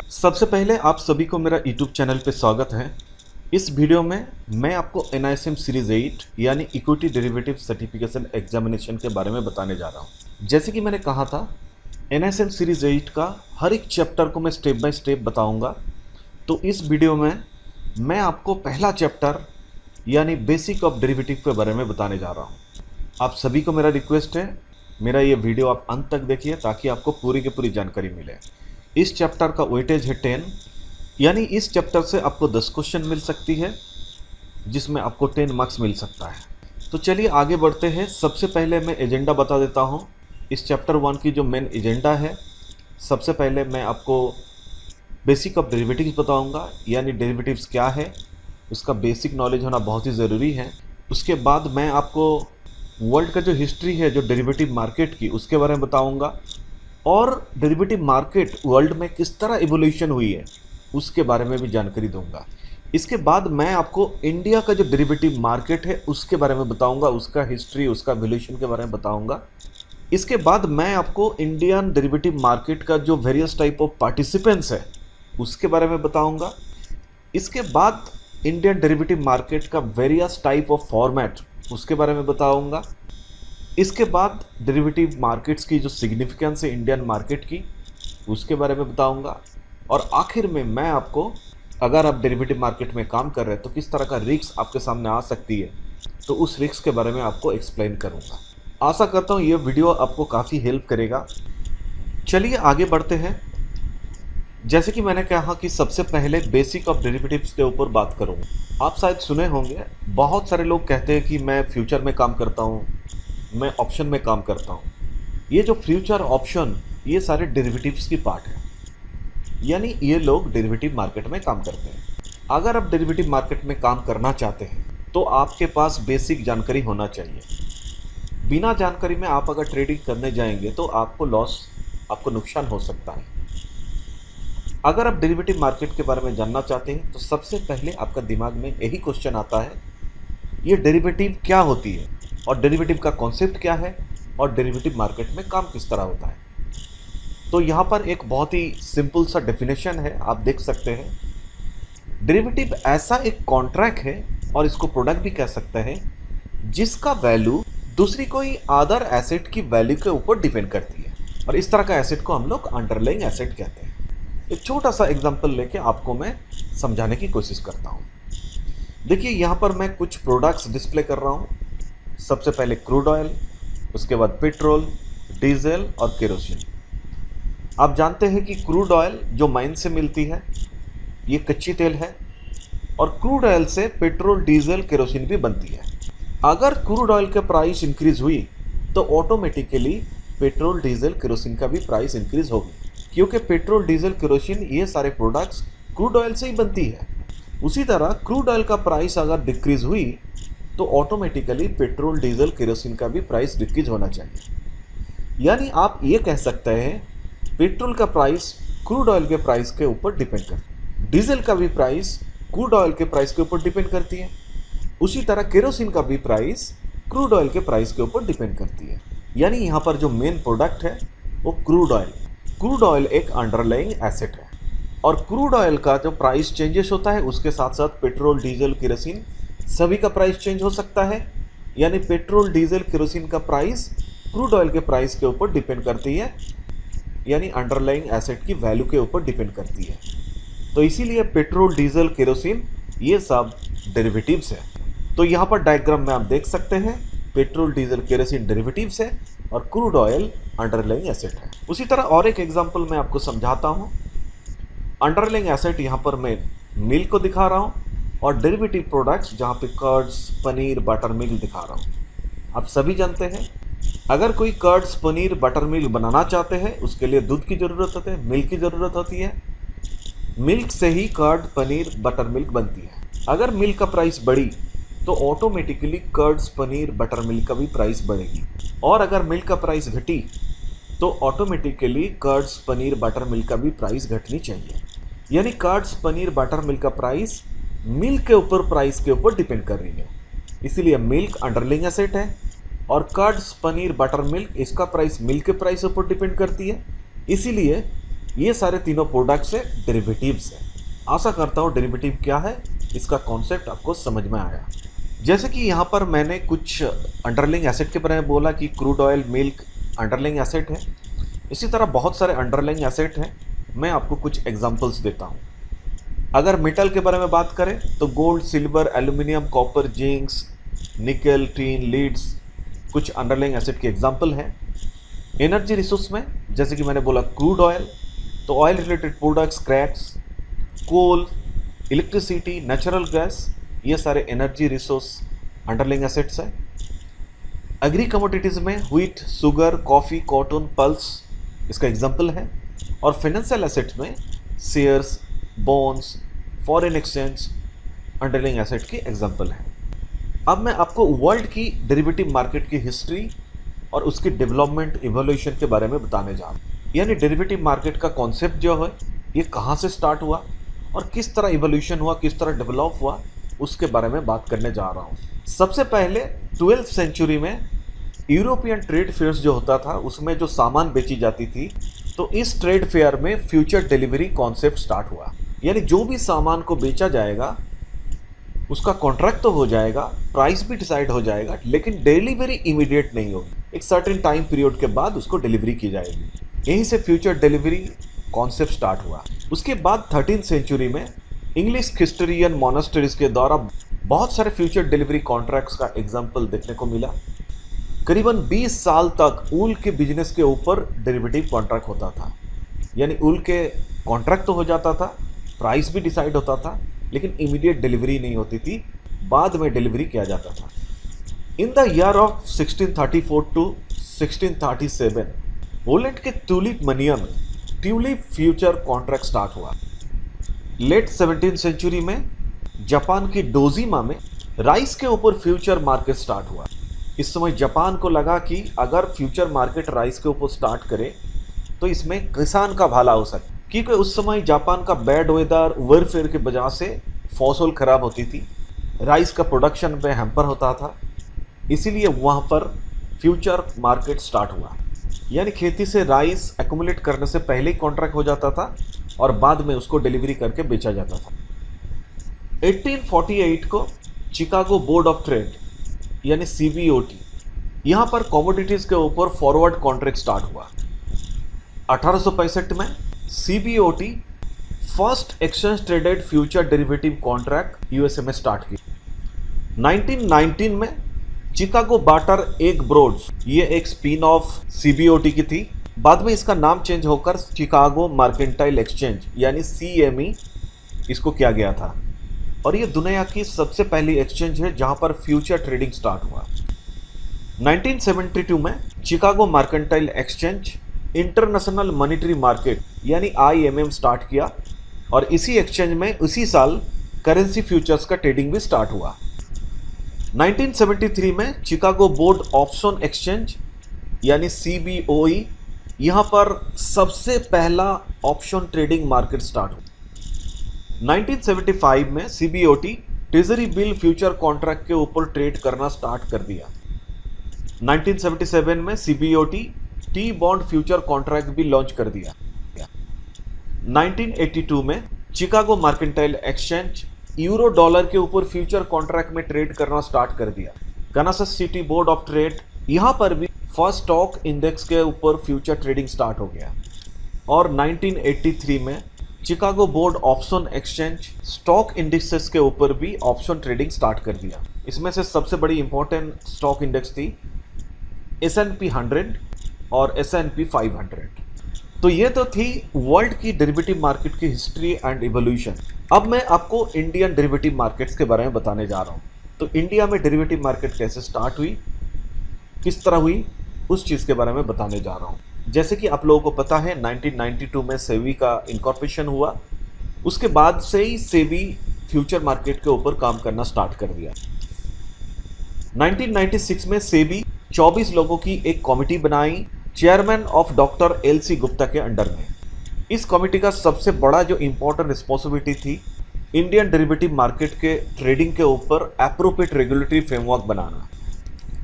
सबसे पहले आप सभी को मेरा यूट्यूब चैनल पे स्वागत है। इस वीडियो में मैं आपको NISM सीरीज 8 यानी इक्विटी डेरिवेटिव सर्टिफिकेशन एग्जामिनेशन के बारे में बताने जा रहा हूँ। जैसे कि मैंने कहा था, NISM सीरीज 8 का हर एक चैप्टर को मैं स्टेप बाय स्टेप बताऊँगा। तो इस वीडियो में मैं आपको पहला चैप्टर यानी बेसिक ऑफ डेरिवेटिव के बारे में बताने जा रहा हूँ। आप सभी को मेरा रिक्वेस्ट है, मेरा ये वीडियो आप अंत तक देखिए ताकि आपको पूरी की पूरी जानकारी मिले। इस चैप्टर का वेटेज है 10, यानी इस चैप्टर से आपको 10 क्वेश्चन मिल सकती है, जिसमें आपको 10 मार्क्स मिल सकता है। तो चलिए आगे बढ़ते हैं। सबसे पहले मैं एजेंडा बता देता हूँ। इस चैप्टर 1 की जो मेन एजेंडा है, सबसे पहले मैं आपको बेसिक ऑफ डेरिवेटिव्स बताऊँगा, यानी डेरिवेटिव्स क्या है, उसका बेसिक नॉलेज होना बहुत ही ज़रूरी है। उसके बाद मैं आपको वर्ल्ड का जो हिस्ट्री है जो डेरिवेटिव मार्केट की, उसके बारे में बताऊँगा, और डेरिवेटिव मार्केट वर्ल्ड में किस तरह इवोल्यूशन हुई है उसके बारे में भी जानकारी दूंगा। इसके बाद मैं आपको इंडिया का जो डेरिवेटिव मार्केट है उसके बारे में बताऊंगा, उसका हिस्ट्री, उसका इवोल्यूशन के बारे में बताऊंगा। इसके बाद मैं आपको इंडियन डेरिवेटिव मार्केट का जो वेरियस टाइप ऑफ पार्टिसिपेंट्स है उसके बारे में बताऊंगा। इसके बाद इंडियन डेरिवेटिव मार्केट का वेरियस टाइप ऑफ फॉर्मेट उसके बारे में बताऊंगा। इसके बाद डेरिवेटिव मार्केट्स की जो सिग्निफिकेंस है इंडियन मार्केट की, उसके बारे में बताऊंगा। और आखिर में मैं आपको, अगर आप डेरिवेटिव मार्केट में काम कर रहे हैं तो किस तरह का रिस्क आपके सामने आ सकती है, तो उस रिस्क के बारे में आपको एक्सप्लेन करूंगा। आशा करता हूं ये वीडियो आपको काफ़ी हेल्प करेगा। चलिए आगे बढ़ते हैं। जैसे कि मैंने कहा कि सबसे पहले बेसिक ऑफ डेरिवेटिव्स के ऊपर बात करूँगा। आप शायद सुने होंगे, बहुत सारे लोग कहते हैं कि मैं फ्यूचर में काम करता हूँ, मैं ऑप्शन में काम करता हूँ। ये जो फ्यूचर ऑप्शन, ये सारे डेरिवेटिव्स की पार्ट है, यानी ये लोग डेरिवेटिव मार्केट में काम करते हैं। अगर आप डेरिवेटिव मार्केट में काम करना चाहते हैं तो आपके पास बेसिक जानकारी होना चाहिए। बिना जानकारी में आप अगर ट्रेडिंग करने जाएंगे तो आपको लॉस, आपको नुकसान हो सकता है। अगर आप डेरिवेटिव मार्केट के बारे में जानना चाहते हैं तो सबसे पहले आपका दिमाग में यही क्वेश्चन आता है, ये डेरिवेटिव क्या होती है, और डेरिवेटिव का कॉन्सेप्ट क्या है, और डेरिवेटिव मार्केट में काम किस तरह होता है। तो यहाँ पर एक बहुत ही सिंपल सा डेफिनेशन है, आप देख सकते हैं। डेरिवेटिव ऐसा एक कॉन्ट्रैक्ट है, और इसको प्रोडक्ट भी कह सकते हैं, जिसका वैल्यू दूसरी कोई अदर एसेट की वैल्यू के ऊपर डिपेंड करती है, और इस तरह का एसेट को हम लोग अंडरलाइंग एसेट कहते हैं। एक छोटा सा एग्जांपल लेके आपको मैं समझाने की कोशिश करता हूँ। देखिए यहाँ पर मैं कुछ प्रोडक्ट्स डिस्प्ले कर रहा हूँ। सबसे पहले क्रूड ऑयल, उसके बाद पेट्रोल, डीजल और केरोसिन। आप जानते हैं कि क्रूड ऑयल जो माइन से मिलती है, ये कच्ची तेल है, और क्रूड ऑयल से पेट्रोल, डीजल, केरोसिन भी बनती है। अगर क्रूड ऑयल का प्राइस इंक्रीज हुई तो ऑटोमेटिकली पेट्रोल, डीजल, केरोसिन का भी प्राइस इंक्रीज होगी, क्योंकि पेट्रोल, डीजल, केरोसिन ये सारे प्रोडक्ट्स क्रूड ऑयल से ही बनती है। उसी तरह क्रूड ऑयल का प्राइस अगर डिक्रीज हुई तो ऑटोमेटिकली पेट्रोल, डीजल, केरोसिन का भी प्राइस डिक्रीज होना चाहिए। यानी आप ये कह सकते हैं, पेट्रोल का प्राइस क्रूड ऑयल के प्राइस के ऊपर डिपेंड करती है, डीजल का भी प्राइस क्रूड ऑयल के प्राइस के ऊपर डिपेंड करती है, उसी तरह केरोसिन का भी प्राइस क्रूड ऑयल के प्राइस के ऊपर डिपेंड करती है। यानी यहाँ पर जो मेन प्रोडक्ट है वो क्रूड ऑयल। क्रूड ऑयल एक अंडरलाइंग एसेट है, और क्रूड ऑयल का जो प्राइस चेंजेस होता है उसके साथ साथ पेट्रोल, डीजल, केरोसिन सभी का प्राइस चेंज हो सकता है। यानी पेट्रोल, डीजल, केरोसिन का प्राइस क्रूड ऑयल के प्राइस के ऊपर डिपेंड करती है, यानी अंडरलाइंग एसेट की वैल्यू के ऊपर डिपेंड करती है। तो इसीलिए पेट्रोल, डीजल, केरोसिन ये सब डेरिवेटिव्स है। तो यहाँ पर डायग्राम में आप देख सकते हैं, पेट्रोल, डीजल, केरोसिन डेरिवेटिव्स है और क्रूड ऑयल अंडरलाइंग एसेट है। उसी तरह और एक एग्जांपल मैं आपको समझाता हूँ। अंडरलाइंग एसेट यहाँ पर मैं मिल्क को दिखा रहा हूँ, और डेरिवेटिव प्रोडक्ट्स जहाँ पे कर्ड्स, पनीर, बटर मिल्क दिखा रहा हूँ। आप सभी जानते हैं, अगर कोई कर्ड्स, पनीर, बटर मिल्क बनाना चाहते हैं उसके लिए दूध की ज़रूरत होती है, मिल्क की ज़रूरत होती है। मिल्क से ही कर्ड, पनीर, बटर मिल्क बनती है। अगर मिल्क का प्राइस बढ़ी तो automatically curds, paneer, butter milk का भी प्राइस बढ़ेगी, और अगर मिल्क का प्राइस घटी तो automatically curds, paneer, butter milk का भी प्राइस घटनी चाहिए। यानी कर्ड्स, पनीर, बटर मिल्क का प्राइस मिल्क के ऊपर, प्राइस के ऊपर डिपेंड कर रही है। इसीलिए मिल्क अंडरलाइंग एसेट है, और कर्ड्स, पनीर, बटर मिल्क इसका प्राइस मिल्क के प्राइस ऊपर डिपेंड करती है। इसीलिए ये सारे तीनों प्रोडक्ट्स है डेरिवेटिव्स है। आशा करता हूँ डेरिवेटिव क्या है इसका कॉन्सेप्ट आपको समझ में आया। जैसे कि यहाँ पर मैंने कुछ अंडरलाइंग एसेट के बारे में बोला कि crude oil, milk underlying asset है। इसी तरह बहुत सारे अंडरलाइंग एसेट हैं। मैं आपको कुछ एग्जांपल्स देता हूँ। अगर मेटल के बारे में बात करें तो gold, silver, aluminium, copper, zincs, nickel, tin, leads कुछ अंडरलाइंग एसेट के एग्जांपल हैं। एनर्जी रिसोर्स में जैसे कि मैंने बोला क्रूड ऑयल, तो oil related products, cracks, coal, electricity, natural gas, ये सारे एनर्जी रिसोर्स अंडरलाइंग एसेट्स हैं। एग्री कमोडिटीज़ में wheat, sugar, coffee, cotton, pulse इसका एग्जांपल है। और फाइनेंशियल एसेट्स में shares, bonds, foreign exchange underlying asset के एग्जांपल हैं। अब मैं आपको वर्ल्ड की डेरिवेटिव मार्केट की हिस्ट्री और उसकी डेवलपमेंट, इवोल्यूशन के बारे में बताने जा रहा हूँ। यानी डेरिवेटिव मार्केट का कॉन्सेप्ट जो है ये कहाँ से स्टार्ट हुआ और किस तरह इवोल्यूशन हुआ, किस तरह डेवलप हुआ, उसके बारे में बात करने जा रहा हूँ। सबसे पहले 12th सेंचुरी में यूरोपियन ट्रेड फेयर्स जो होता था उसमें जो सामान बेची जाती थी, तो इस ट्रेड फेयर में फ्यूचर डिलीवरी कॉन्सेप्ट स्टार्ट हुआ। यानी जो भी सामान को बेचा जाएगा उसका कॉन्ट्रैक्ट तो हो जाएगा, प्राइस भी डिसाइड हो जाएगा, लेकिन डिलीवरी इमीडिएट नहीं होगी। एक सर्टेन टाइम पीरियड के बाद उसको डिलीवरी की जाएगी। यहीं से फ्यूचर डिलीवरी कॉन्सेप्ट स्टार्ट हुआ। उसके बाद 13th सेंचुरी में इंग्लिश क्रिस्टियन मोनास्टरीज के द्वारा बहुत सारे फ्यूचर डिलीवरी कॉन्ट्रैक्ट्स का एग्जाम्पल देखने को मिला। करीबन 20 साल तक ऊल के बिजनेस के ऊपर डेरिवेटिव कॉन्ट्रैक्ट होता था। यानी ऊल के कॉन्ट्रैक्ट तो हो जाता था, प्राइस भी डिसाइड होता था, लेकिन इमीडिएट डिलीवरी नहीं होती थी, बाद में डिलीवरी किया जाता था। In the year of 1634 to 1637 Holland के ट्यूलिप मनिया में ट्यूलिप फ्यूचर कॉन्ट्रैक्ट स्टार्ट हुआ। लेट 17th सेंचुरी में जापान की डोजिमा में राइस के ऊपर फ्यूचर मार्केट स्टार्ट हुआ। इस समय जापान को लगा कि अगर फ्यूचर मार्केट राइस के ऊपर स्टार्ट करे तो इसमें किसान का भला हो सकता, क्योंकि उस समय जापान का बैड वेदर, वेयरफेयर की वजह से फसल खराब होती थी, राइस का प्रोडक्शन पे हैम्पर होता था, इसीलिए वहाँ पर फ्यूचर मार्केट स्टार्ट हुआ। यानी खेती से राइस एक्यूमुलेट करने से पहले ही कॉन्ट्रैक्ट हो जाता था और बाद में उसको डिलीवरी करके बेचा जाता था। 1848 को चिकागो बोर्ड ऑफ ट्रेड यानी CBOT, यहाँ पर कमोडिटीज़ के ऊपर फॉरवर्ड कॉन्ट्रैक्ट स्टार्ट हुआ। 1865 में CBOT first exchange traded future derivative contract USA में स्टार्ट किया। 1919 में चिकागो बाटर एग ब्रोड्स, ये एक स्पिन ऑफ CBOT की थी। बाद में इसका नाम चेंज होकर चिकागो मर्केंटाइल एक्सचेंज यानी CME इसको किया गया था। और ये दुनिया की सबसे पहली एक्सचेंज है जहां पर फ्यूचर ट्रेडिंग स्टार्ट हुआ। 1972 में Chicago mercantile exchange international monetary market यानी IMM स्टार्ट किया और इसी एक्सचेंज में उसी साल करेंसी फ्यूचर्स का ट्रेडिंग भी स्टार्ट हुआ। 1973 में चिकागो बोर्ड ऑप्शन एक्सचेंज यानी CBOE, यहाँ पर सबसे पहला ऑप्शन ट्रेडिंग मार्केट स्टार्ट हुआ। 1975 में CBOT treasury bill future contract के ऊपर ट्रेड करना स्टार्ट कर दिया। 1977 में CBOT T bond future contract भी लॉन्च कर दिया। 1982 में Chicago mercantile exchange euro dollar के ऊपर फ्यूचर कॉन्ट्रैक्ट में ट्रेड करना स्टार्ट कर दिया। कनासस सिटी बोर्ड ऑफ ट्रेड, यहाँ पर भी फर्स्ट स्टॉक इंडेक्स के ऊपर फ्यूचर ट्रेडिंग स्टार्ट हो गया। और 1983 में Chicago board option exchange stock indexes के ऊपर भी ऑप्शन ट्रेडिंग स्टार्ट कर दिया। इसमें से सबसे बड़ी इंपॉर्टेंट स्टॉक इंडेक्स थी S&P 100 और S&P 500। तो ये तो थी वर्ल्ड की डेरिवेटिव मार्केट की हिस्ट्री एंड इवोल्यूशन। अब मैं आपको इंडियन डेरिवेटिव मार्केट्स के बारे में बताने जा रहा हूँ। तो इंडिया में डेरिवेटिव मार्केट कैसे स्टार्ट हुई, किस तरह हुई, उस चीज़ के बारे में बताने जा रहा हूँ। जैसे कि आप लोगों को पता है 1992 में सेबी का इनकॉर्पोरेशन हुआ। उसके बाद से ही सेबी फ्यूचर मार्केट के ऊपर काम करना स्टार्ट कर दिया। 1996 में सेबी 24 लोगों की एक कमेटी बनाई, chairman of doctor LC Gupta के अंडर में। इस कमेटी का सबसे बड़ा जो इम्पोर्टेंट रिस्पॉन्सिबिलिटी थी इंडियन डेरिवेटिव मार्केट के ट्रेडिंग के ऊपर एप्रोप्रिएट रेगुलेटरी फ्रेमवर्क बनाना।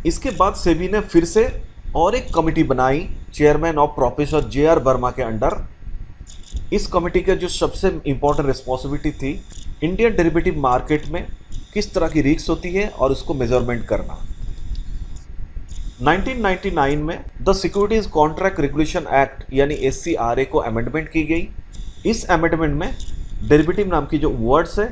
इसके बाद सेबी ने फिर से और एक कमेटी बनाई, chairman of professor JR Verma के अंडर, इस कमेटी का जो सबसे इम्पोर्टेंट रिस्पॉन्सिबिलिटी थी, इंडियन डेरिवेटिव मार्केट में किस तरह की रिस्क होती है और उसको मेजरमेंट करना। 1999 में the securities contract regulation act यानी SCRA को अमेंडमेंट की गई। इस अमेंडमेंट में डेरिवेटिव नाम की जो वर्ड्स है,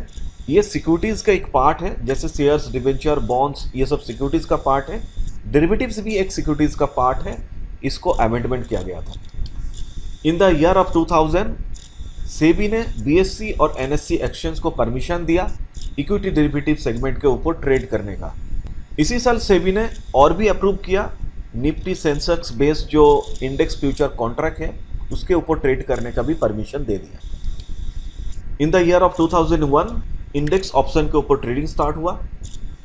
ये सिक्योरिटीज का एक पार्ट है, जैसे शेयर्स, डिवेंचर, बॉन्ड्स, ये सब सिक्योरिटीज का पार्ट है। डेरिवेटिव्स भी एक सिक्योरिटीज का पार्ट है। इसको अमेंडमेंट किया गया था। In the year of 2000 SEBI ने BSE और NSE एक्सचेंज को परमिशन दिया इक्विटी डेरिवेटिव सेगमेंट के ऊपर ट्रेड करने का। इसी साल सेबी ने और भी अप्रूव किया, निफ्टी सेंसेक्स बेस्ड जो इंडेक्स फ्यूचर कॉन्ट्रैक्ट है उसके ऊपर ट्रेड करने का भी परमिशन दे दिया। इन the year of 2001 index option के ऊपर ट्रेडिंग स्टार्ट हुआ,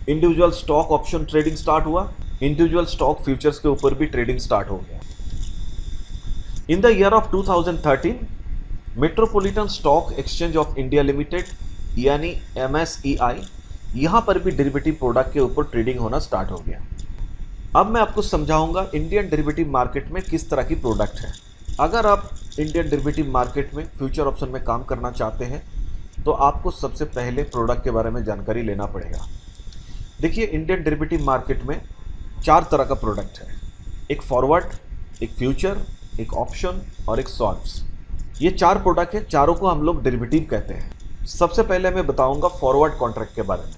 individual stock option trading start हुआ, इंडिविजुअल स्टॉक फ्यूचर्स के ऊपर भी ट्रेडिंग स्टार्ट हो गया। इन the year of 2013 metropolitan stock exchange of India limited यानी MSEI, यहाँ पर भी डेरिवेटिव प्रोडक्ट के ऊपर ट्रेडिंग होना स्टार्ट हो गया। अब मैं आपको समझाऊंगा इंडियन डेरिवेटिव मार्केट में किस तरह की प्रोडक्ट है। अगर आप इंडियन डेरिवेटिव मार्केट में फ्यूचर ऑप्शन में काम करना चाहते हैं तो आपको सबसे पहले प्रोडक्ट के बारे में जानकारी लेना पड़ेगा। देखिए, इंडियन डेरिवेटिव मार्केट में 4 तरह का प्रोडक्ट है। एक फॉरवर्ड, एक फ्यूचर, एक ऑप्शन और एक स्वैप्स। ये 4 प्रोडक्ट है, चारों को हम लोग डेरिवेटिव कहते हैं। सबसे पहले मैं बताऊंगा फॉरवर्ड कॉन्ट्रैक्ट के बारे में।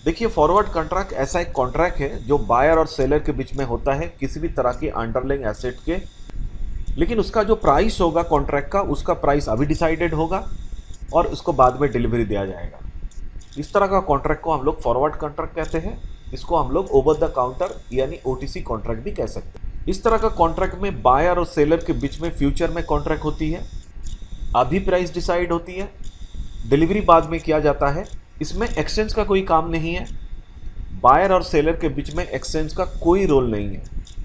देखिए, फॉरवर्ड कॉन्ट्रैक्ट ऐसा एक कॉन्ट्रैक्ट है जो बायर और सेलर के बीच में होता है किसी भी तरह की अंडरलाइंग एसेट के, लेकिन उसका जो प्राइस होगा कॉन्ट्रैक्ट का, उसका प्राइस अभी डिसाइडेड होगा और उसको बाद में डिलीवरी दिया जाएगा। इस तरह का कॉन्ट्रैक्ट को हम लोग फॉरवर्ड कॉन्ट्रैक्ट कहते हैं। इसको हम लोग ओवर द काउंटर यानी OTC कॉन्ट्रैक्ट भी कह सकते हैं। इस तरह का कॉन्ट्रैक्ट में बायर और सेलर के बीच में फ्यूचर में कॉन्ट्रैक्ट होती है, अभी प्राइस डिसाइड होती है, डिलीवरी बाद में किया जाता है। इसमें एक्सचेंज का कोई काम नहीं है, बायर और सेलर के बीच में एक्सचेंज का कोई रोल नहीं है।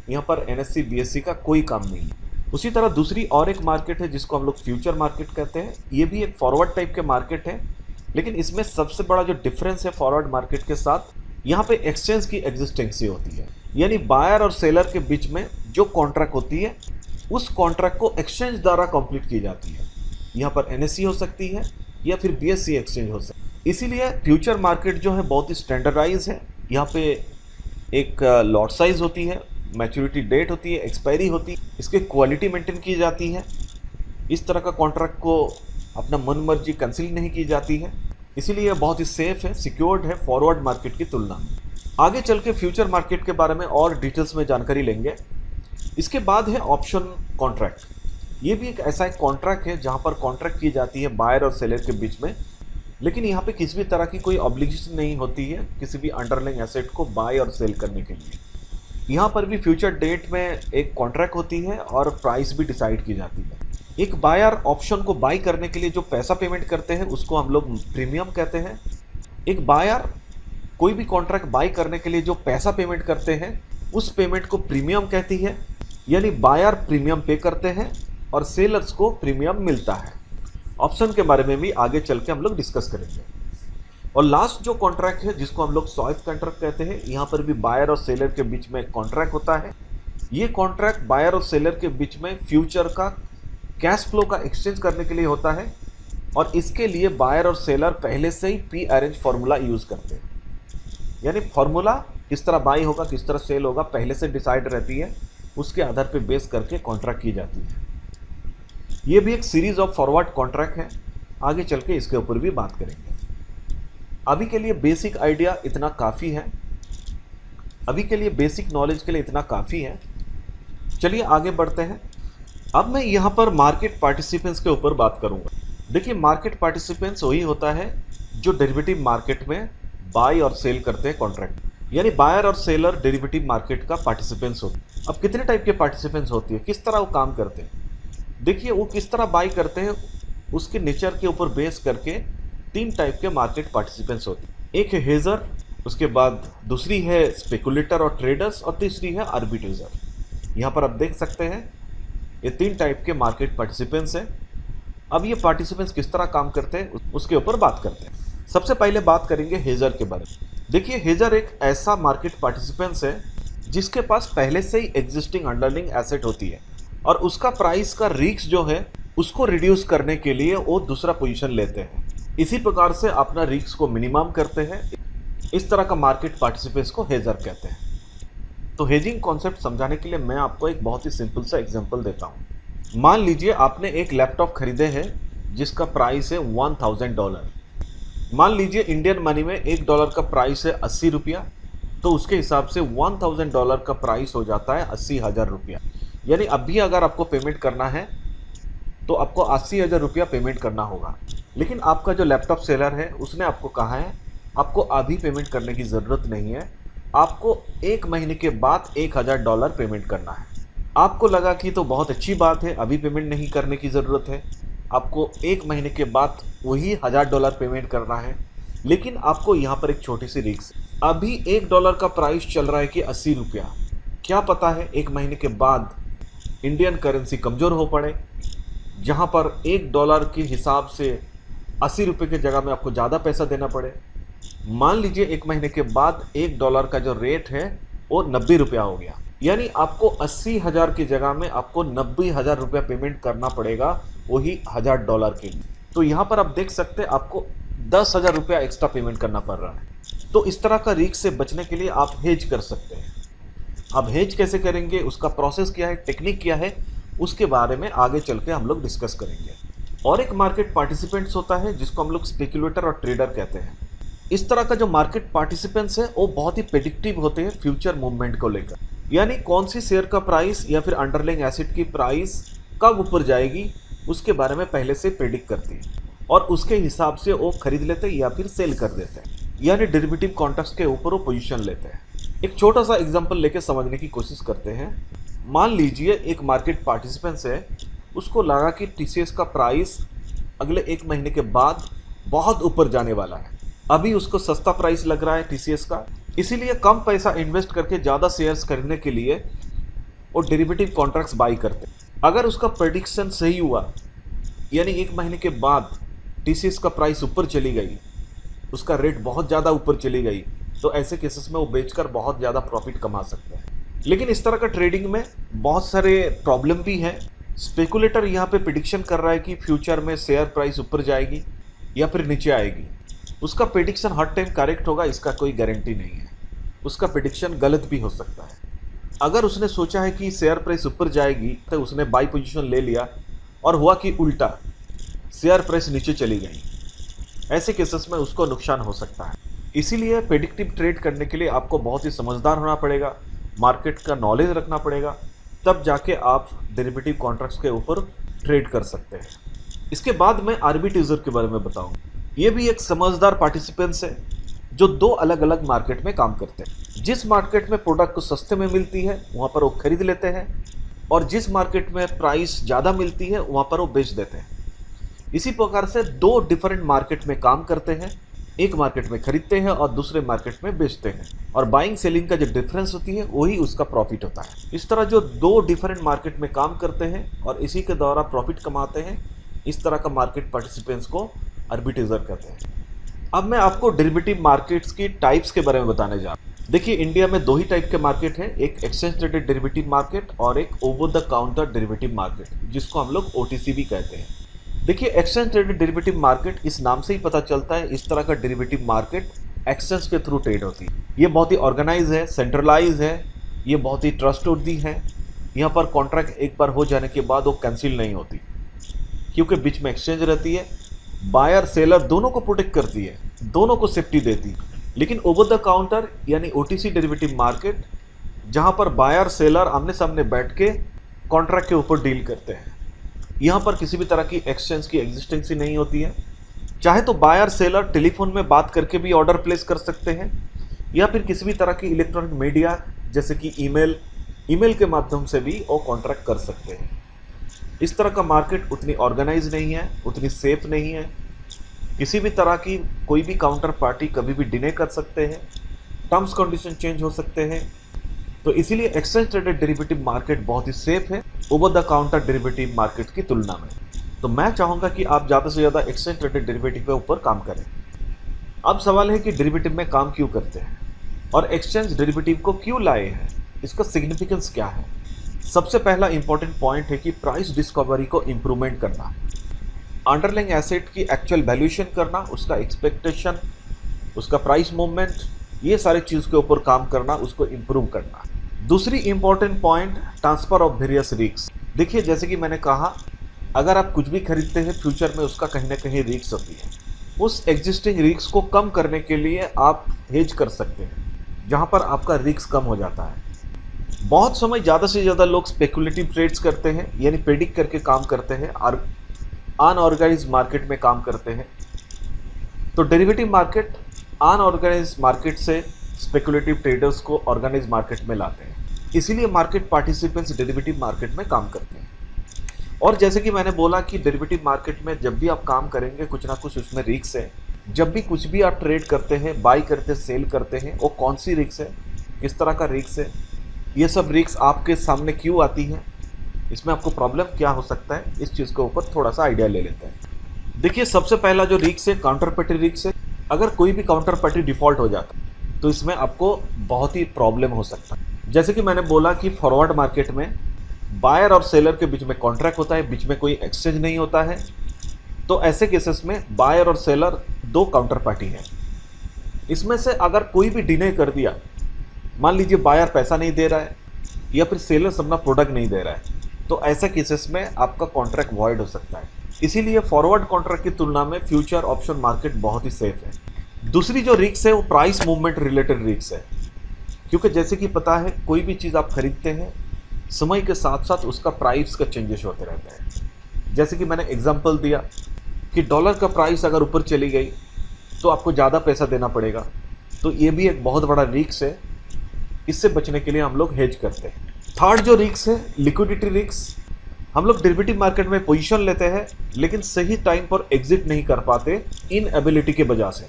यहाँ पर NSE BSE का कोई काम नहीं है। उसी तरह दूसरी और एक मार्केट है जिसको हम लोग फ्यूचर मार्केट कहते हैं। ये भी एक फॉरवर्ड टाइप के मार्केट है, लेकिन इसमें सबसे बड़ा जो डिफरेंस है फॉरवर्ड मार्केट के साथ, यहाँ पे एक्सचेंज की एग्जिस्टेंसी होती है। यानी बायर और सेलर के बीच में जो कॉन्ट्रैक्ट होती है उस कॉन्ट्रैक्ट को एक्सचेंज द्वारा कंप्लीट की जाती है। यहाँ पर NSE हो सकती है या फिर BSE एक्सचेंज हो सकती है। इसीलिए फ्यूचर मार्केट जो है बहुत ही स्टैंडर्डाइज है। यहाँ पे एक लॉट साइज होती है, मैच्योरिटी डेट होती है, एक्सपायरी होती है, इसकी क्वालिटी मेंटेन की जाती है। इस तरह का कॉन्ट्रैक्ट को अपना मन मर्जी कैंसिल नहीं की जाती है, इसीलिए यह बहुत ही सेफ है, सिक्योर्ड है फॉरवर्ड मार्केट की तुलना में। आगे चल के फ्यूचर मार्केट के बारे में और डिटेल्स में जानकारी लेंगे। इसके बाद है ऑप्शन कॉन्ट्रैक्ट। ये भी एक ऐसा एक कॉन्ट्रैक्ट है जहाँ पर कॉन्ट्रैक्ट की जाती है बायर और सेलर के बीच में, लेकिन यहाँ पे किसी भी तरह की कोई ऑब्लिगेशन नहीं होती है किसी भी अंडरलाइंग एसेट को बाय और सेल करने के लिए। यहाँ पर भी फ्यूचर डेट में एक कॉन्ट्रैक्ट होती है और प्राइस भी डिसाइड की जाती है। एक बायर ऑप्शन को बाई करने के लिए जो पैसा पेमेंट करते हैं उसको हम लोग प्रीमियम कहते हैं। एक बायर कोई भी कॉन्ट्रैक्ट बाई करने के लिए जो पैसा पेमेंट करते हैं उस पेमेंट को प्रीमियम कहती है। यानी बायर प्रीमियम पे करते हैं और सेलर्स को प्रीमियम मिलता है। ऑप्शन के बारे में भी आगे चल के हम लोग डिस्कस करेंगे। और लास्ट जो कॉन्ट्रैक्ट है जिसको हम लोग स्वैप कॉन्ट्रैक्ट कहते हैं, यहाँ पर भी बायर और सेलर के बीच में कॉन्ट्रैक्ट होता है। ये कॉन्ट्रैक्ट बायर और सेलर के बीच में फ्यूचर का कैश फ्लो का एक्सचेंज करने के लिए होता है और इसके लिए बायर और सेलर पहले से ही प्री अरेंज फार्मूला यूज़ करते हैं। यानी फार्मूला किस तरह बाई होगा, किस तरह सेल होगा, पहले से डिसाइड रहती है, उसके आधार पे बेस करके कॉन्ट्रैक्ट की जाती है। ये भी एक सीरीज ऑफ फॉरवर्ड कॉन्ट्रैक्ट है, आगे चल के इसके ऊपर भी बात करेंगे। अभी के लिए बेसिक आइडिया इतना काफ़ी है, अभी के लिए बेसिक नॉलेज के लिए इतना काफ़ी है। चलिए आगे बढ़ते हैं। अब मैं यहाँ पर मार्केट पार्टिसिपेंट्स के ऊपर बात करूँगा। देखिए, मार्केट पार्टिसिपेंट्स वही होता है जो डेरिवेटिव मार्केट में बाय और सेल करते हैं कॉन्ट्रैक्ट, यानी बायर और सेलर डेरिवेटिव मार्केट का पार्टिसिपेंट्स होते हैं। अब कितने टाइप के पार्टिसिपेंट्स होती है, किस तरह वो काम करते हैं, देखिए वो किस तरह बाई करते हैं उसके नेचर के ऊपर बेस करके 3 टाइप के मार्केट पार्टिसिपेंट्स होते हैं। एक है हेजर, उसके बाद दूसरी है स्पेकुलेटर और ट्रेडर्स और तीसरी है आर्बिट्रेजर। यहाँ पर आप देख सकते हैं ये 3 टाइप के मार्केट पार्टिसिपेंट्स हैं। अब ये पार्टिसिपेंट्स किस तरह काम करते हैं उसके ऊपर बात करते हैं। सबसे पहले बात करेंगे हेजर के बारे में। देखिए, हेजर एक ऐसा मार्केट पार्टिसिपेंट्स है जिसके पास पहले से ही एग्जिस्टिंग अंडरलाइंग एसेट होती है और उसका प्राइस का रिस्क जो है उसको रिड्यूस करने के लिए वो दूसरा पोजीशन लेते हैं। इसी प्रकार से अपना रिस्क को मिनिमम करते हैं। इस तरह का मार्केट पार्टिसिपेंट्स को हेजर कहते हैं। तो हेजिंग कॉन्सेप्ट समझाने के लिए मैं आपको एक बहुत ही सिंपल सा एग्जांपल देता हूँ। मान लीजिए आपने एक लैपटॉप खरीदे हैं जिसका प्राइस है $1000। मान लीजिए इंडियन मनी में $1 का प्राइस है 80 रुपया, तो उसके हिसाब से $1000 का प्राइस हो जाता है 80,000 रुपया। यानी अभी अगर आपको पेमेंट करना है तो आपको 80,000 रुपया पेमेंट करना होगा। लेकिन आपका जो लैपटॉप सेलर है उसने आपको कहा है आपको अभी पेमेंट करने की ज़रूरत नहीं है, आपको 1 महीने के बाद $1000 पेमेंट करना है। आपको लगा कि तो बहुत अच्छी बात है, अभी पेमेंट नहीं करने की ज़रूरत है, आपको 1 महीने के बाद वही $1000 पेमेंट करना है। लेकिन आपको यहाँ पर एक छोटी सी रिस्क, अभी $1 का प्राइस चल रहा है कि 80 रुपया। क्या पता है 1 महीने के बाद इंडियन करेंसी कमज़ोर हो पड़े, जहाँ पर $1 के हिसाब से 80 रुपये की जगह में आपको ज़्यादा पैसा देना पड़े। मान लीजिए 1 महीने के बाद $1 का जो रेट है वो 90 रुपया हो गया, यानी आपको 80,000 की जगह में आपको 90,000 रुपया पेमेंट करना पड़ेगा वही $1000 के लिए। तो यहाँ पर आप देख सकते हैं आपको 10,000 रुपया एक्स्ट्रा पेमेंट करना पड़ रहा है। तो इस तरह का रिस्क से बचने के लिए आप हेज कर सकते हैं। अब हेज कैसे करेंगे, उसका प्रोसेस क्या है, टेक्निक क्या है, उसके बारे में आगे चल के हम लोग डिस्कस करेंगे। और एक मार्केट पार्टिसिपेंट्स होता है जिसको हम लोग स्पेक्युलेटर और ट्रेडर कहते हैं। इस तरह का जो मार्केट पार्टिसिपेंट्स है वो बहुत ही प्रेडिक्टिव होते हैं फ्यूचर मूवमेंट को लेकर, यानी कौन सी शेयर का प्राइस या फिर अंडरलाइंग एसेट की प्राइस कब ऊपर जाएगी उसके बारे में पहले से प्रेडिक्ट करती है और उसके हिसाब से वो खरीद लेते हैं या फिर सेल कर देते हैं, यानी डेरिवेटिव कॉन्ट्रैक्ट्स के ऊपर वो पोजीशन लेते हैं। एक छोटा सा एग्जांपल लेके समझने की कोशिश करते हैं। मान लीजिए एक मार्केट पार्टिसिपेंट्स है, उसको लगा कि टीसीएस का प्राइस अगले 1 महीने के बाद बहुत ऊपर जाने वाला है। अभी उसको सस्ता प्राइस लग रहा है टीसीएस का, इसीलिए कम पैसा इन्वेस्ट करके ज़्यादा शेयर्स खरीदने के लिए वो डेरिवेटिव कॉन्ट्रैक्ट्स बाई करते हैं। अगर उसका प्रेडिक्शन सही हुआ, यानी 1 महीने के बाद टीसीएस का प्राइस ऊपर चली गई, उसका रेट बहुत ज़्यादा ऊपर चली गई, तो ऐसे केसेस में वो बेचकर बहुत ज़्यादा प्रॉफिट कमा सकते हैं। लेकिन इस तरह का ट्रेडिंग में बहुत सारे प्रॉब्लम भी हैं। स्पेकुलेटर यहाँ पे प्रेडिक्शन कर रहा है कि फ्यूचर में शेयर प्राइस ऊपर जाएगी या फिर नीचे आएगी। उसका प्रेडिक्शन हर टाइम करेक्ट होगा इसका कोई गारंटी नहीं है, उसका प्रेडिक्शन गलत भी हो सकता है। अगर उसने सोचा है कि शेयर प्राइस ऊपर जाएगी तो उसने बाई पोजीशन ले लिया और हुआ कि उल्टा शेयर प्राइस नीचे चली गई, ऐसे केसेस में उसको नुकसान हो सकता है। इसीलिए प्रेडिक्टिव ट्रेड करने के लिए आपको बहुत ही समझदार होना पड़ेगा, मार्केट का नॉलेज रखना पड़ेगा, तब जाके आप डेरिवेटिव कॉन्ट्रैक्ट्स के ऊपर ट्रेड कर सकते हैं। इसके बाद मैं आर्बिट्रेजर के बारे में बताऊँ। ये भी एक समझदार पार्टिसिपेंट्स है जो 2 अलग अलग मार्केट में काम करते हैं। जिस मार्केट में प्रोडक्ट को सस्ते में मिलती है वहाँ पर वो खरीद लेते हैं, और जिस मार्केट में प्राइस ज़्यादा मिलती है वहाँ पर वो बेच देते हैं। इसी प्रकार से 2 डिफरेंट मार्केट में काम करते हैं, एक मार्केट में खरीदते हैं और दूसरे मार्केट में बेचते हैं, और बाइंग सेलिंग का जो डिफरेंस होती है वही उसका प्रॉफिट होता है। इस तरह जो 2 डिफरेंट मार्केट में काम करते हैं और इसी के द्वारा प्रॉफिट कमाते हैं, इस तरह का मार्केट पार्टिसिपेंट्स को आर्बिट्रेजर कहते हैं। अब मैं आपको डेरिवेटिव मार्केट्स की टाइप्स के बारे में बताने जा रहा हूँ। देखिए इंडिया में 2 ही टाइप के मार्केट हैं, एक एक्सचेंज ट्रेडेड डेरिवेटिव मार्केट और एक over the counter derivative market, जिसको हम लोग OTC भी कहते हैं। देखिए एक्सचेंज ट्रेडेड डेरिवेटिव मार्केट, इस नाम से ही पता चलता है इस तरह का डेरिवेटिव मार्केट एक्सचेंज के थ्रू ट्रेड होती है। ये बहुत ही ऑर्गेनाइज है, सेंट्रलाइज है, ये बहुत ही ट्रस्टवर्दी है। यहाँ पर कॉन्ट्रैक्ट एक बार हो जाने के बाद वो कैंसिल नहीं होती, क्योंकि बीच में एक्सचेंज रहती है, बायर सेलर दोनों को प्रोटेक्ट करती है, दोनों को सेफ्टी देती है। लेकिन ओवर द काउंटर यानी OTC डेरिवेटिव मार्केट, जहाँ पर बायर सेलर आमने सामने बैठ के कॉन्ट्रैक्ट के ऊपर डील करते हैं, यहाँ पर किसी भी तरह की एक्सचेंज की एग्जिस्टेंस ही नहीं होती है। चाहे तो बायर सेलर टेलीफोन में बात करके भी ऑर्डर प्लेस कर सकते हैं, या फिर किसी भी तरह की इलेक्ट्रॉनिक मीडिया जैसे कि ईमेल के माध्यम से भी वो कॉन्ट्रैक्ट कर सकते हैं। इस तरह का मार्केट उतनी ऑर्गेनाइज नहीं है, उतनी सेफ नहीं है। किसी भी तरह की कोई भी काउंटर पार्टी कभी भी डिने कर सकते हैं, टर्म्स कंडीशन चेंज हो सकते हैं। तो इसीलिए एक्सचेंज ट्रेडेड डेरिवेटिव मार्केट बहुत ही सेफ है over the counter derivative market की तुलना में। तो मैं चाहूँगा कि आप ज़्यादा से ज़्यादा एक्सचेंज ट्रेडेड डेरिवेटिव के ऊपर काम करें। अब सवाल है कि डेरिवेटिव में काम क्यों करते हैं और एक्सचेंज डेरिवेटिव को क्यों लाए हैं, इसका सिग्निफिकेंस क्या है। सबसे पहला इंपॉर्टेंट पॉइंट है कि प्राइस डिस्कवरी को इम्प्रूवमेंट करना, अंडरलाइंग एसेट की एक्चुअल वैल्यूएशन करना, उसका एक्सपेक्टेशन, उसका प्राइस मूवमेंट, ये सारी चीज़ के ऊपर काम करना, उसको इम्प्रूव करना। दूसरी important point, transfer of various risk. देखिए, जैसे कि मैंने कहा, अगर आप कुछ भी खरीदते हैं फ्यूचर में उसका कहीं ना कहीं रिस्क होती है। उस एग्जिस्टिंग रिस्क को कम करने के लिए आप हेज कर सकते हैं, जहां पर आपका रिस्क कम हो जाता है। बहुत समय ज़्यादा से ज़्यादा लोग स्पेकुलेटिव ट्रेड्स करते हैं, यानी प्रेडिक्ट करके काम करते हैं और अनऑर्गेनाइज्ड मार्केट में काम करते हैं। तो डेरिवेटिव मार्केट अनऑर्गेनाइज्ड मार्केट से स्पेकुलेटिव ट्रेडर्स को ऑर्गेनाइज्ड मार्केट में लाते हैं, इसीलिए मार्केट पार्टिसिपेंट्स डेरिवेटिव मार्केट में काम करते हैं। और जैसे कि मैंने बोला कि डेरिवेटिव मार्केट में जब भी आप काम करेंगे कुछ ना कुछ उसमें रिस्क है। जब भी कुछ भी आप ट्रेड करते हैं, बाई करते सेल करते हैं, वो कौन सी रिस्क है, किस तरह का रिस्क है, ये सब रिस्क आपके सामने क्यों आती है, इसमें आपको प्रॉब्लम क्या हो सकता है, इस चीज़ के ऊपर थोड़ा सा आइडिया ले लेते हैं। देखिए, सबसे पहला जो रिस्क है काउंटर पार्टी रिस्क है। अगर कोई भी काउंटर पार्टी डिफॉल्ट हो जाता है तो इसमें आपको बहुत ही प्रॉब्लम हो सकता है। जैसे कि मैंने बोला कि फॉरवर्ड मार्केट में बायर और सेलर के बीच में कॉन्ट्रैक्ट होता है, बीच में कोई एक्सचेंज नहीं होता है। तो ऐसे केसेस में बायर और सेलर दो काउंटर पार्टी हैं। इसमें से अगर कोई भी डिने कर दिया, मान लीजिए बायर पैसा नहीं दे रहा है या फिर सेलर अपना प्रोडक्ट नहीं दे रहा है, तो ऐसे केसेस में आपका कॉन्ट्रैक्ट वॉइड हो सकता है। इसीलिए फॉरवर्ड कॉन्ट्रैक्ट की तुलना में फ्यूचर ऑप्शन मार्केट बहुत ही सेफ है। दूसरी जो रिस्क है वो प्राइस मूवमेंट रिलेटेड रिस्क है, क्योंकि जैसे कि पता है कोई भी चीज़ आप खरीदते हैं समय के साथ साथ उसका प्राइस का चेंजेस होते रहते हैं। जैसे कि मैंने एग्जांपल दिया कि डॉलर का प्राइस अगर ऊपर चली गई तो आपको ज़्यादा पैसा देना पड़ेगा, तो ये भी एक बहुत बड़ा रिस्क है। इससे बचने के लिए हम लोग हेज करते हैं। थर्ड जो रिस्क है लिक्विडिटी रिस्क। हम लोग डेरिवेटिव मार्केट में पोजीशन लेते हैं लेकिन सही टाइम पर एग्जिट नहीं कर पाते इनएबिलिटी के वजह से।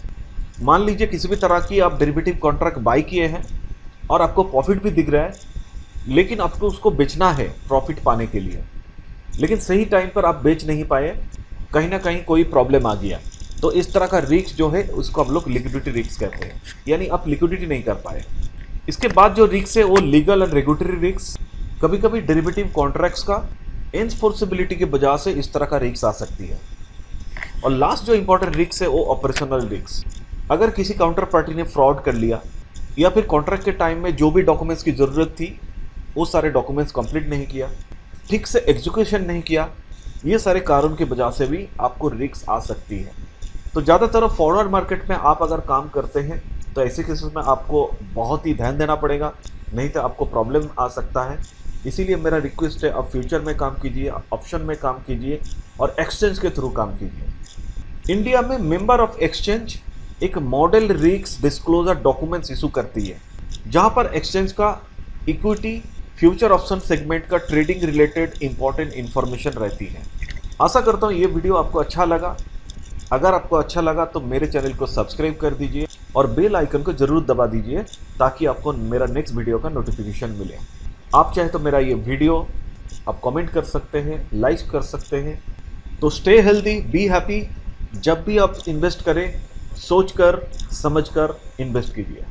मान लीजिए किसी भी तरह की आप डेरिवेटिव कॉन्ट्रैक्ट बाई किए हैं और आपको प्रॉफिट भी दिख रहा है, लेकिन आपको उसको बेचना है प्रॉफिट पाने के लिए, लेकिन सही टाइम पर आप बेच नहीं पाए, कहीं ना कहीं कोई प्रॉब्लम आ गया, तो इस तरह का रिस्क जो है उसको हम लोग लिक्विडिटी रिस्क कहते हैं, यानी आप लिक्विडिटी नहीं कर पाए। इसके बाद जो रिस्क है वो लीगल एंड रेगुलेटरी रिस्क। कभी कभी डेरिवेटिव कॉन्ट्रैक्ट्स का एनफोर्सेबिलिटी की वजह से इस तरह का रिस्क आ सकती है। और लास्ट जो इंपॉर्टेंट रिस्क है वो ऑपरेशनल रिस्क। अगर किसी काउंटर पार्टी ने फ्रॉड कर लिया या फिर कॉन्ट्रैक्ट के टाइम में जो भी डॉक्यूमेंट्स की ज़रूरत थी वो सारे डॉक्यूमेंट्स कंप्लीट नहीं किया, ठीक से एग्जीक्यूशन नहीं किया, ये सारे कारण की वजह से भी आपको रिस्क आ सकती है। तो ज़्यादातर फॉरवर्ड मार्केट में आप अगर काम करते हैं तो ऐसे केसेस में आपको बहुत ही ध्यान देना पड़ेगा, नहीं तो आपको प्रॉब्लम आ सकता है। इसीलिए मेरा रिक्वेस्ट है, आप फ्यूचर में काम कीजिए, ऑप्शन में काम कीजिए और एक्सचेंज के थ्रू काम कीजिए। इंडिया में मेंबर ऑफ एक्सचेंज एक model risk disclosure documents issue करती है, जहां पर एक्सचेंज का इक्विटी फ्यूचर ऑप्शन सेगमेंट का ट्रेडिंग रिलेटेड इंपॉर्टेंट इंफॉर्मेशन रहती है। आशा करता हूँ ये वीडियो आपको अच्छा लगा। अगर आपको अच्छा लगा तो मेरे चैनल को सब्सक्राइब कर दीजिए और बेल आइकन को ज़रूर दबा दीजिए ताकि आपको मेरा नेक्स्ट वीडियो का नोटिफिकेशन मिले। आप चाहे तो मेरा ये वीडियो आप कमेंट कर सकते हैं, लाइक कर सकते हैं। तो स्टे हेल्दी, बी हैप्पी। जब भी आप इन्वेस्ट करें सोच कर समझ कर इन्वेस्ट कीजिए।